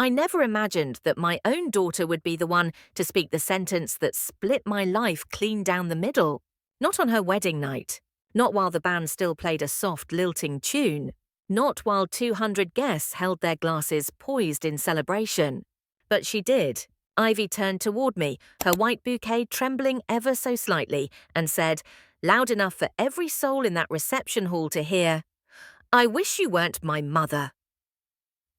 I never imagined that my own daughter would be the one to speak the sentence that split my life clean down the middle. Not on her wedding night. Not while the band still played a soft, lilting tune. Not while 200 guests held their glasses poised in celebration. But she did. Ivy turned toward me, her white bouquet trembling ever so slightly, and said, loud enough for every soul in that reception hall to hear, "I wish you weren't my mother."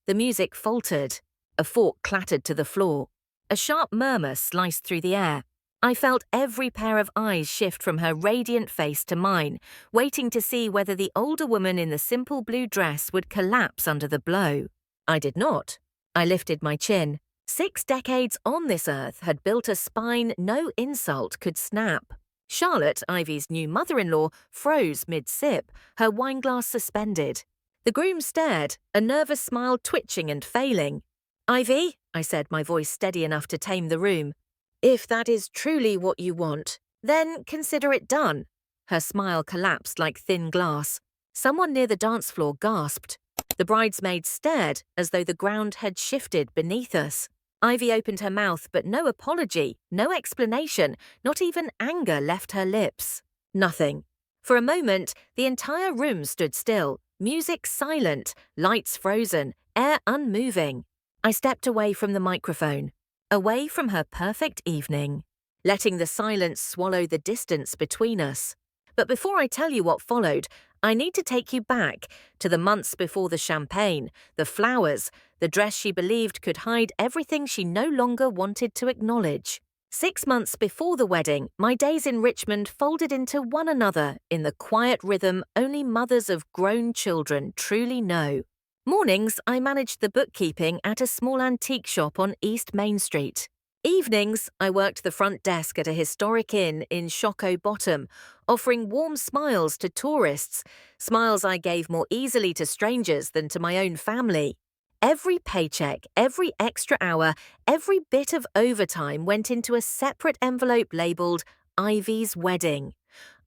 The music faltered. A fork clattered to the floor. A sharp murmur sliced through the air. I felt every pair of eyes shift from her radiant face to mine, waiting to see whether the older woman in the simple blue dress would collapse under the blow. I did not. I lifted my chin. 6 decades on this earth had built a spine no insult could snap. Charlotte, Ivy's new mother-in-law, froze mid-sip, her wineglass suspended. The groom stared, a nervous smile twitching and failing. "Ivy," I said, my voice steady enough to tame the room, "if that is truly what you want, then consider it done." Her smile collapsed like thin glass. Someone near the dance floor gasped. The bridesmaids stared as though the ground had shifted beneath us. Ivy opened her mouth, but no apology, no explanation, not even anger left her lips. Nothing. For a moment, the entire room stood still, music silent, lights frozen, air unmoving. I stepped away from the microphone, away from her perfect evening, letting the silence swallow the distance between us. But before I tell you what followed, I need to take you back to the months before the champagne, the flowers, the dress she believed could hide everything she no longer wanted to acknowledge. 6 months before the wedding, my days in Richmond folded into one another in the quiet rhythm only mothers of grown children truly know. Mornings, I managed the bookkeeping at a small antique shop on East Main Street. Evenings, I worked the front desk at a historic inn in Shockoe Bottom, offering warm smiles to tourists, smiles I gave more easily to strangers than to my own family. Every paycheck, every extra hour, every bit of overtime went into a separate envelope labelled Ivy's Wedding.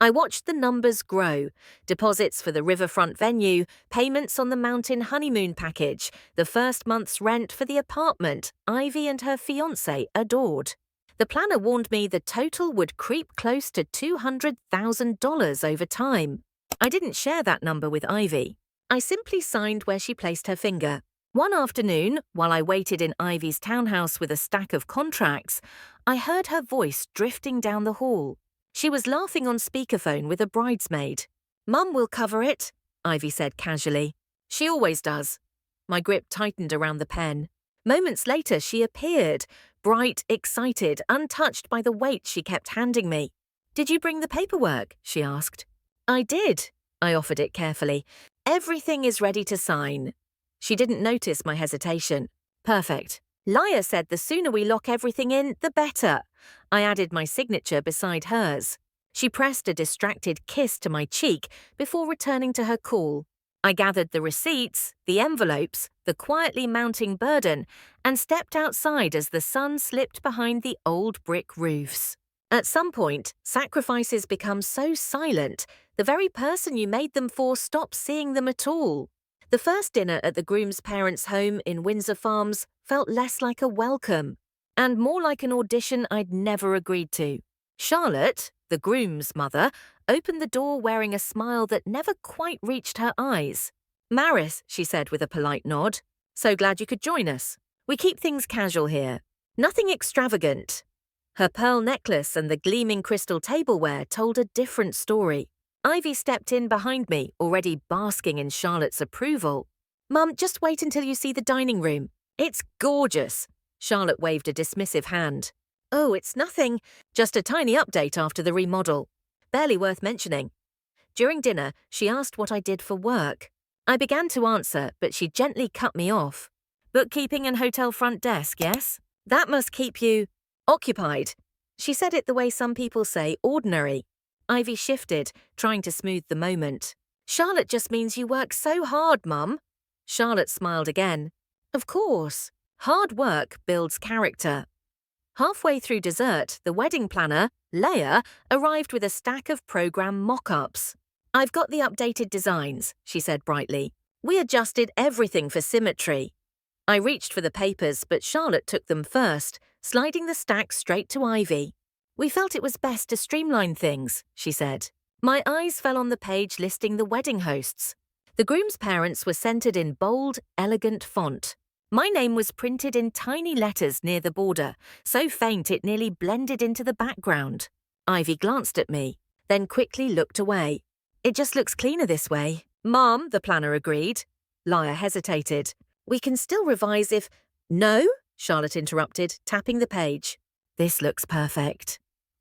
I watched the numbers grow, deposits for the riverfront venue, payments on the mountain honeymoon package, the first month's rent for the apartment Ivy and her fiancé adored. The planner warned me the total would creep close to $200,000 over time. I didn't share that number with Ivy. I simply signed where she placed her finger. One afternoon, while I waited in Ivy's townhouse with a stack of contracts, I heard her voice drifting down the hall. She was laughing on speakerphone with a bridesmaid. "Mum will cover it," Ivy said casually. "She always does." My grip tightened around the pen. Moments later, she appeared, bright, excited, untouched by the weight she kept handing me. "Did you bring the paperwork?" she asked. "I did," I offered it carefully. "Everything is ready to sign." She didn't notice my hesitation. "Perfect. Laya said the sooner we lock everything in, the better." I added my signature beside hers. She pressed a distracted kiss to my cheek before returning to her call. I gathered the receipts, the envelopes, the quietly mounting burden, and stepped outside as the sun slipped behind the old brick roofs. At some point, sacrifices become so silent, the very person you made them for stops seeing them at all. The first dinner at the groom's parents' home in Windsor Farms felt less like a welcome, and more like an audition I'd never agreed to. Charlotte, the groom's mother, opened the door wearing a smile that never quite reached her eyes. "Maris," she said with a polite nod. "So glad you could join us. We keep things casual here. Nothing extravagant." Her pearl necklace and the gleaming crystal tableware told a different story. Ivy stepped in behind me, already basking in Charlotte's approval. "Mum, just wait until you see the dining room. It's gorgeous." Charlotte waved a dismissive hand. "Oh, it's nothing. Just a tiny update after the remodel. Barely worth mentioning." During dinner, she asked what I did for work. I began to answer, but she gently cut me off. "Bookkeeping and hotel front desk, yes? That must keep you occupied." She said it the way some people say ordinary. Ivy shifted, trying to smooth the moment. "Charlotte just means you work so hard, Mum." Charlotte smiled again. "Of course. Hard work builds character." Halfway through dessert, the wedding planner, Leia, arrived with a stack of program mock-ups. "I've got the updated designs," she said brightly. "We adjusted everything for symmetry." I reached for the papers, but Charlotte took them first, sliding the stack straight to Ivy. "We felt it was best to streamline things," she said. My eyes fell on the page listing the wedding hosts. The groom's parents were centered in bold, elegant font. My name was printed in tiny letters near the border, so faint it nearly blended into the background. Ivy glanced at me, then quickly looked away. "It just looks cleaner this way." "Mom," the planner agreed. Lyra hesitated. "We can still revise if—" "No," Charlotte interrupted, tapping the page. "This looks perfect."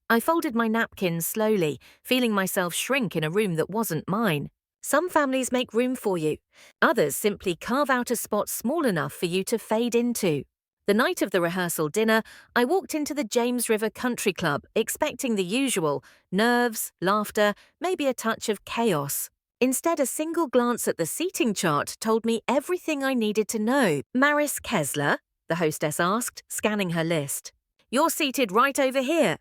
I folded my napkins slowly, feeling myself shrink in a room that wasn't mine. Some families make room for you. Others simply carve out a spot small enough for you to fade into. The night of the rehearsal dinner, I walked into the James River Country Club, expecting the usual: nerves, laughter, maybe a touch of chaos. Instead, a single glance at the seating chart told me everything I needed to know. "Maris Kessler?" the hostess asked, scanning her list. "You're seated right over here."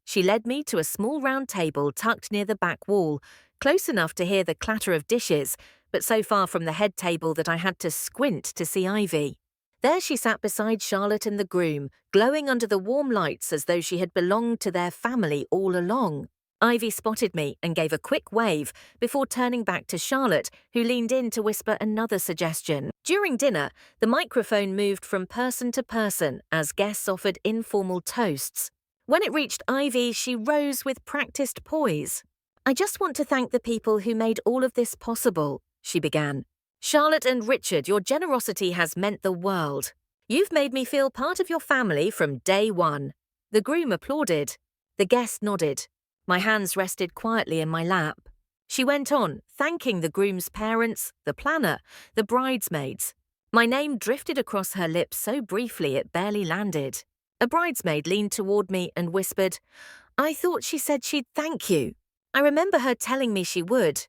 She led me to a small round table tucked near the back wall, close enough to hear the clatter of dishes, but so far from the head table that I had to squint to see Ivy. There she sat beside Charlotte and the groom, glowing under the warm lights as though she had belonged to their family all along. Ivy spotted me and gave a quick wave before turning back to Charlotte, who leaned in to whisper another suggestion. During dinner, the microphone moved from person to person as guests offered informal toasts. When it reached Ivy, she rose with practiced poise. "I just want to thank the people who made all of this possible," she began. "Charlotte and Richard, your generosity has meant the world. You've made me feel part of your family from day one." The groom applauded. The guest nodded. My hands rested quietly in my lap. She went on, thanking the groom's parents, the planner, the bridesmaids. My name drifted across her lips so briefly it barely landed. A bridesmaid leaned toward me and whispered, "I thought she said she'd thank you." I remember her telling me she would.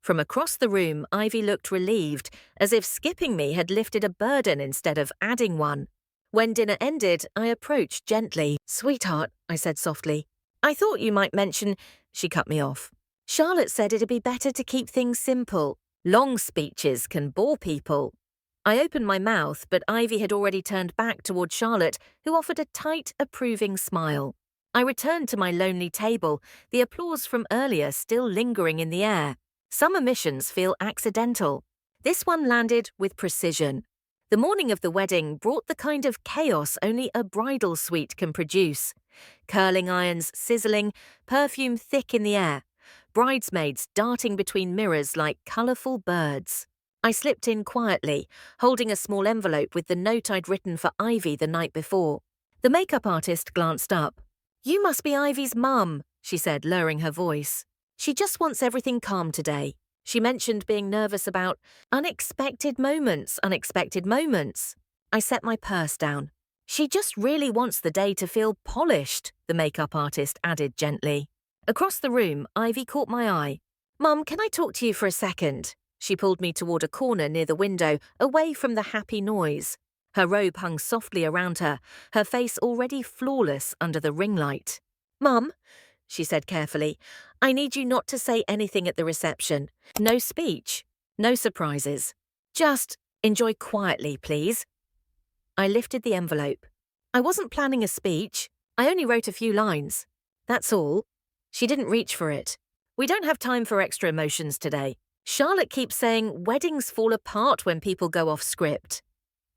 From across the room, Ivy looked relieved, as if skipping me had lifted a burden instead of adding one. When dinner ended, I approached gently. "Sweetheart," I said softly, "I thought you might mention—" She cut me off. "Charlotte said it'd be better to keep things simple. Long speeches can bore people." I opened my mouth, but Ivy had already turned back toward Charlotte, who offered a tight, approving smile. I returned to my lonely table, the applause from earlier still lingering in the air. Some omissions feel accidental. This one landed with precision. The morning of the wedding brought the kind of chaos only a bridal suite can produce. Curling irons sizzling, perfume thick in the air, bridesmaids darting between mirrors like colourful birds. I slipped in quietly, holding a small envelope with the note I'd written for Ivy the night before. The makeup artist glanced up. "You must be Ivy's mum," she said, lowering her voice. "She just wants everything calm today." She mentioned being nervous about unexpected moments. I set my purse down. "She just really wants the day to feel polished," the makeup artist added gently. Across the room, Ivy caught my eye. "Mum, can I talk to you for a second?" She pulled me toward a corner near the window, away from the happy noise. Her robe hung softly around her, her face already flawless under the ring light. "Mum," she said carefully, "I need you not to say anything at the reception. No speech, no surprises. Just enjoy quietly, please." I lifted the envelope. I wasn't planning a speech. I only wrote a few lines. That's all. She didn't reach for it. "We don't have time for extra emotions today. Charlotte keeps saying weddings fall apart when people go off script."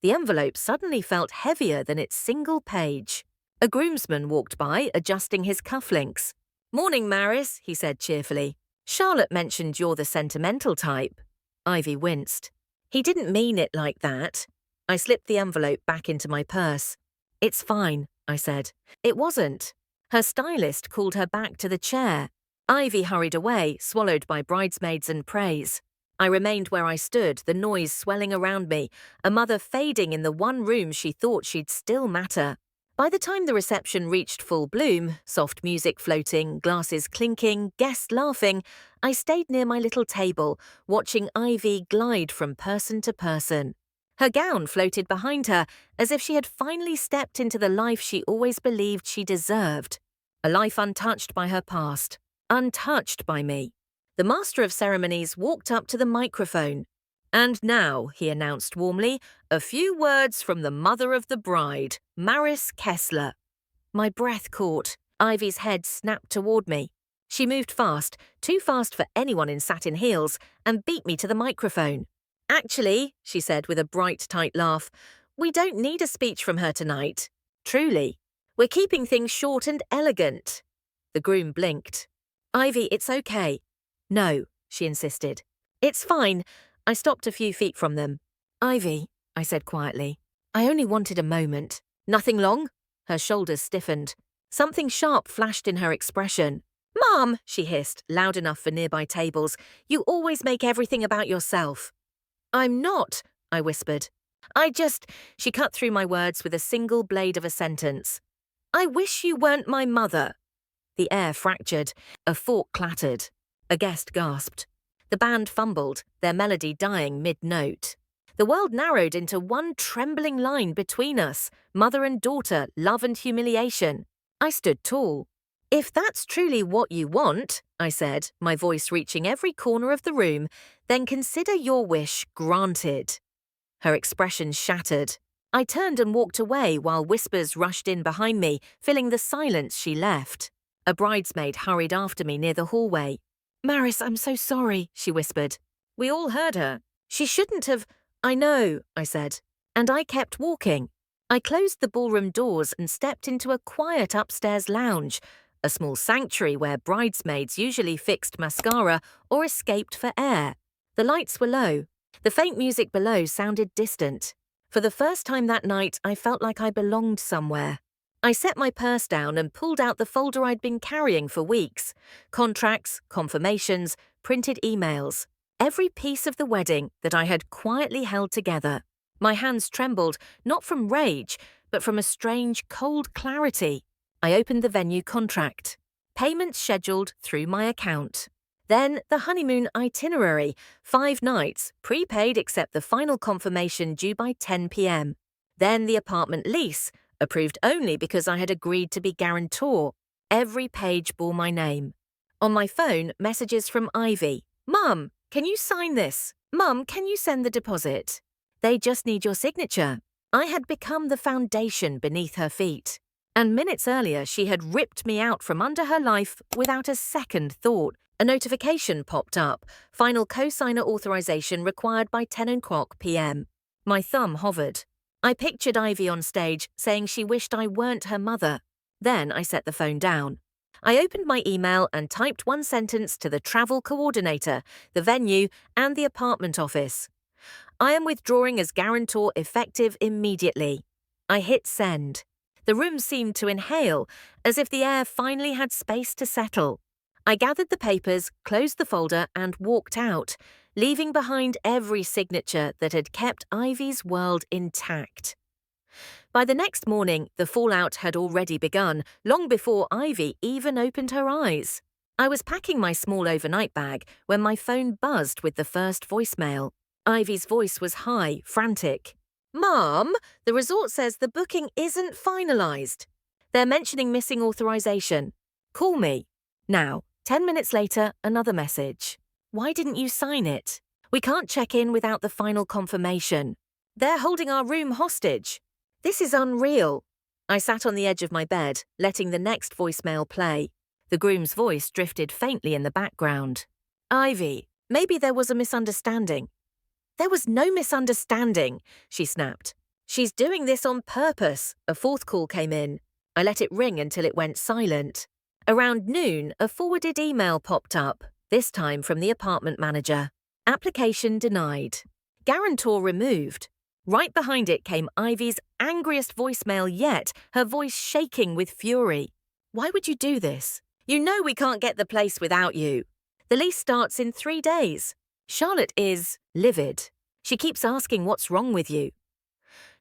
The envelope suddenly felt heavier than its single page. A groomsman walked by, adjusting his cufflinks. "Morning, Maris," he said cheerfully. "Charlotte mentioned you're the sentimental type." Ivy winced. "He didn't mean it like that." I slipped the envelope back into my purse. "It's fine," I said. It wasn't. Her stylist called her back to the chair. Ivy hurried away, swallowed by bridesmaids and praise. I remained where I stood, the noise swelling around me, a mother fading in the one room she thought she'd still matter. By the time the reception reached full bloom, soft music floating, glasses clinking, guests laughing, I stayed near my little table, watching Ivy glide from person to person. Her gown floated behind her, as if she had finally stepped into the life she always believed she deserved. A life untouched by her past. Untouched by me. The master of ceremonies walked up to the microphone. And now, he announced warmly, a few words from the mother of the bride, Maris Kessler. My breath caught. Ivy's head snapped toward me. She moved fast, too fast for anyone in satin heels, and beat me to the microphone. Actually, she said with a bright, tight laugh, we don't need a speech from her tonight. Truly. We're keeping things short and elegant. The groom blinked. Ivy, it's okay. No, she insisted. It's fine. I stopped a few feet from them. Ivy, I said quietly, I only wanted a moment. Nothing long? Her shoulders stiffened. Something sharp flashed in her expression. Mom, she hissed, loud enough for nearby tables, you always make everything about yourself. I'm not, I whispered. She cut through my words with a single blade of a sentence. I wish you weren't my mother. The air fractured. A fork clattered. A guest gasped. The band fumbled, their melody dying mid-note. The world narrowed into one trembling line between us, mother and daughter, love and humiliation. I stood tall. If that's truly what you want, I said, my voice reaching every corner of the room, then consider your wish granted. Her expression shattered. I turned and walked away while whispers rushed in behind me, filling the silence she left. A bridesmaid hurried after me near the hallway. Maris, I'm so sorry, she whispered. We all heard her. She shouldn't have. I know, I said, and I kept walking. I closed the ballroom doors and stepped into a quiet upstairs lounge, a small sanctuary where bridesmaids usually fixed mascara or escaped for air. The lights were low. The faint music below sounded distant. For the first time that night, I felt like I belonged somewhere. I set my purse down and pulled out the folder I'd been carrying for weeks. Contracts, confirmations, printed emails. Every piece of the wedding that I had quietly held together. My hands trembled, not from rage, but from a strange, cold clarity. I opened the venue contract. Payments scheduled through my account. Then the honeymoon itinerary, 5 nights, prepaid except the final confirmation due by 10 p.m. Then the apartment lease, approved only because I had agreed to be guarantor. Every page bore my name. On my phone, messages from Ivy. Mum, can you sign this? Mum, can you send the deposit? They just need your signature. I had become the foundation beneath her feet. And minutes earlier, she had ripped me out from under her life without a second thought. A notification popped up. Final co-signer authorization required by 10 o'clock p.m. My thumb hovered. I pictured Ivy on stage saying she wished I weren't her mother. Then I set the phone down. I opened my email and typed one sentence to the travel coordinator, the venue, and the apartment office. I am withdrawing as guarantor effective immediately. I hit send. The room seemed to inhale, as if the air finally had space to settle. I gathered the papers, closed the folder, and walked out, leaving behind every signature that had kept Ivy's world intact. By the next morning, the fallout had already begun, long before Ivy even opened her eyes. I was packing my small overnight bag when my phone buzzed with the first voicemail. Ivy's voice was high, frantic. Mom, the resort says the booking isn't finalized. They're mentioning missing authorization. Call me. Now, 10 minutes later, another message. Why didn't you sign it? We can't check in without the final confirmation. They're holding our room hostage. This is unreal. I sat on the edge of my bed, letting the next voicemail play. The groom's voice drifted faintly in the background. Ivy, maybe there was a misunderstanding. There was no misunderstanding, she snapped. She's doing this on purpose. A fourth call came in. I let it ring until it went silent. Around noon, a forwarded email popped up, this time from the apartment manager. Application denied. Guarantor removed. Right behind it came Ivy's angriest voicemail yet, her voice shaking with fury. Why would you do this? You know we can't get the place without you. The lease starts in 3 days. Charlotte is livid. She keeps asking what's wrong with you.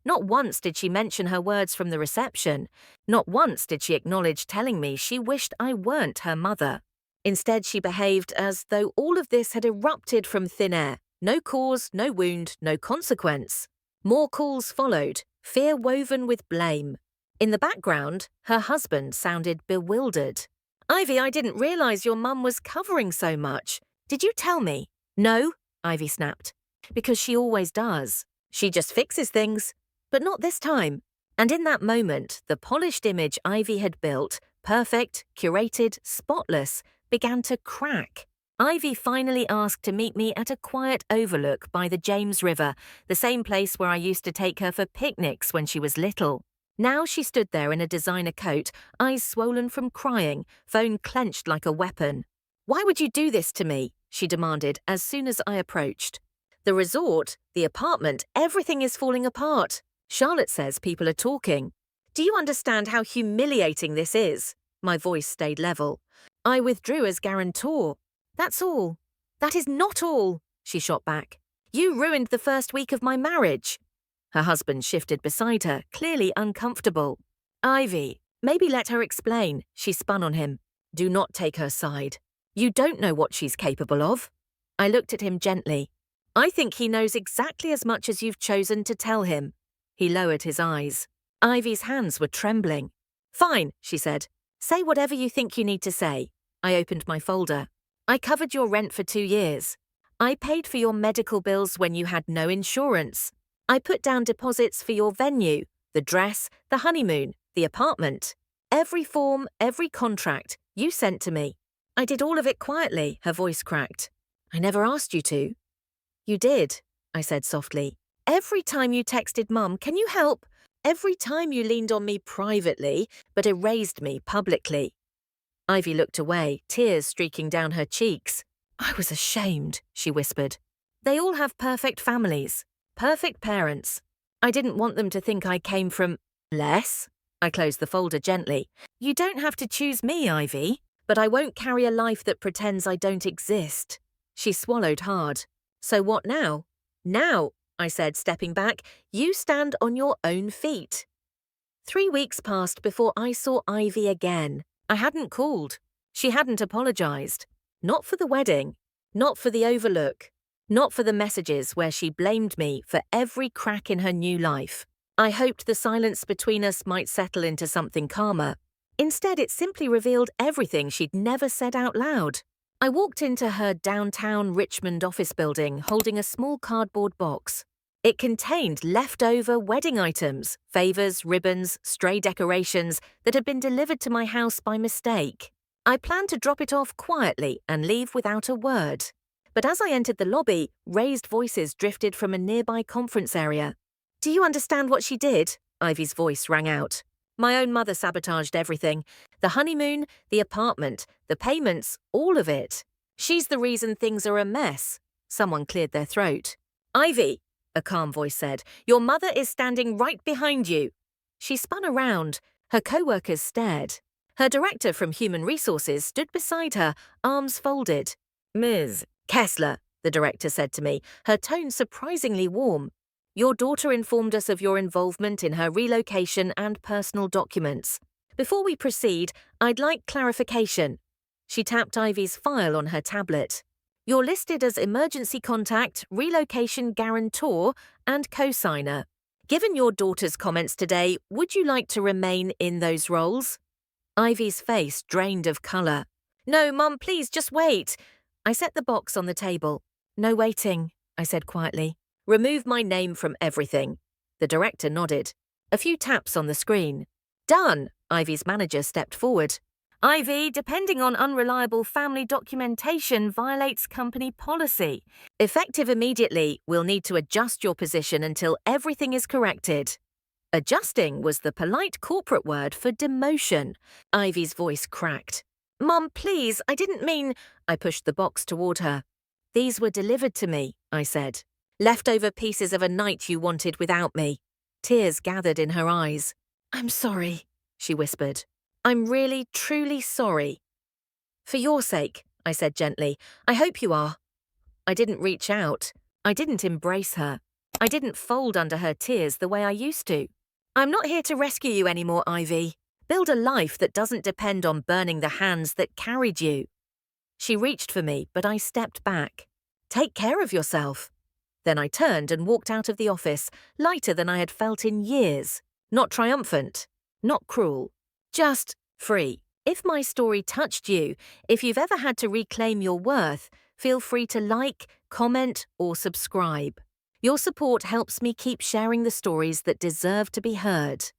Not once did she mention her words from the reception. Not once did she acknowledge telling me she wished I weren't her mother. Instead, she behaved as though all of this had erupted from thin air. No cause, no wound, no consequence. More calls followed, fear woven with blame. In the background, her husband sounded bewildered. Ivy, I didn't realize your mum was covering so much. Did you tell me? No, Ivy snapped. Because she always does. She just fixes things. But not this time. And in that moment, the polished image Ivy had built, perfect, curated, spotless, began to crack. Ivy finally asked to meet me at a quiet overlook by the James River, the same place where I used to take her for picnics when she was little. Now she stood there in a designer coat, eyes swollen from crying, phone clenched like a weapon. "Why would you do this to me?" she demanded as soon as I approached. "The resort, the apartment, everything is falling apart. Charlotte says people are talking. Do you understand how humiliating this is?" My voice stayed level. "I withdrew as guarantor. That's all." "That is not all," she shot back. "You ruined the first week of my marriage." Her husband shifted beside her, clearly uncomfortable. "Ivy, maybe let her explain," she spun on him. "Do not take her side. You don't know what she's capable of." I looked at him gently. "I think he knows exactly as much as you've chosen to tell him." He lowered his eyes. Ivy's hands were trembling. "Fine," she said. "Say whatever you think you need to say." I opened my folder. "I covered your rent for 2 years. I paid for your medical bills when you had no insurance. I put down deposits for your venue, the dress, the honeymoon, the apartment. Every form, every contract, you sent to me. I did all of it quietly," her voice cracked. "I never asked you to." "You did," I said softly. "Every time you texted Mum, 'Can you help?' Every time you leaned on me privately, but erased me publicly." Ivy looked away, tears streaking down her cheeks. "I was ashamed," she whispered. "They all have perfect families, perfect parents. I didn't want them to think I came from less." I closed the folder gently. "You don't have to choose me, Ivy, but I won't carry a life that pretends I don't exist." She swallowed hard. "So what now?" "Now," I said, stepping back, "you stand on your own feet." 3 weeks passed before I saw Ivy again. I hadn't called. She hadn't apologized. Not for the wedding. Not for the overlook. Not for the messages where she blamed me for every crack in her new life. I hoped the silence between us might settle into something calmer. Instead, it simply revealed everything she'd never said out loud. I walked into her downtown Richmond office building holding a small cardboard box. It contained leftover wedding items, favors, ribbons, stray decorations that had been delivered to my house by mistake. I planned to drop it off quietly and leave without a word. But as I entered the lobby, raised voices drifted from a nearby conference area. "Do you understand what she did?" Ivy's voice rang out. "My own mother sabotaged everything. The honeymoon, the apartment, the payments, all of it. She's the reason things are a mess." Someone cleared their throat. "Ivy," a calm voice said, "your mother is standing right behind you." She spun around. Her co-workers stared. Her director from Human Resources stood beside her, arms folded. "Ms. Kessler," the director said to me, her tone surprisingly warm. "Your daughter informed us of your involvement in her relocation and personal documents. Before we proceed, I'd like clarification." She tapped Ivy's file on her tablet. "You're listed as emergency contact, relocation guarantor, and co-signer. Given your daughter's comments today, would you like to remain in those roles?" Ivy's face drained of colour. "No, Mum, please, just wait." I set the box on the table. "No waiting," I said quietly. "Remove my name from everything." The director nodded. A few taps on the screen. "Done," Ivy's manager stepped forward. "Ivy, depending on unreliable family documentation, violates company policy. Effective immediately, we'll need to adjust your position until everything is corrected." Adjusting was the polite corporate word for demotion. Ivy's voice cracked. "Mum, please, I didn't mean—" I pushed the box toward her. "These were delivered to me," I said. "Leftover pieces of a night you wanted without me." Tears gathered in her eyes. "I'm sorry," she whispered. "I'm really, truly sorry." "For your sake," I said gently. "I hope you are." I didn't reach out. I didn't embrace her. I didn't fold under her tears the way I used to. "I'm not here to rescue you anymore, Ivy. Build a life that doesn't depend on burning the hands that carried you." She reached for me, but I stepped back. "Take care of yourself." Then I turned and walked out of the office, lighter than I had felt in years. Not triumphant, not cruel, just free. If my story touched you, if you've ever had to reclaim your worth, feel free to like, comment, or subscribe. Your support helps me keep sharing the stories that deserve to be heard.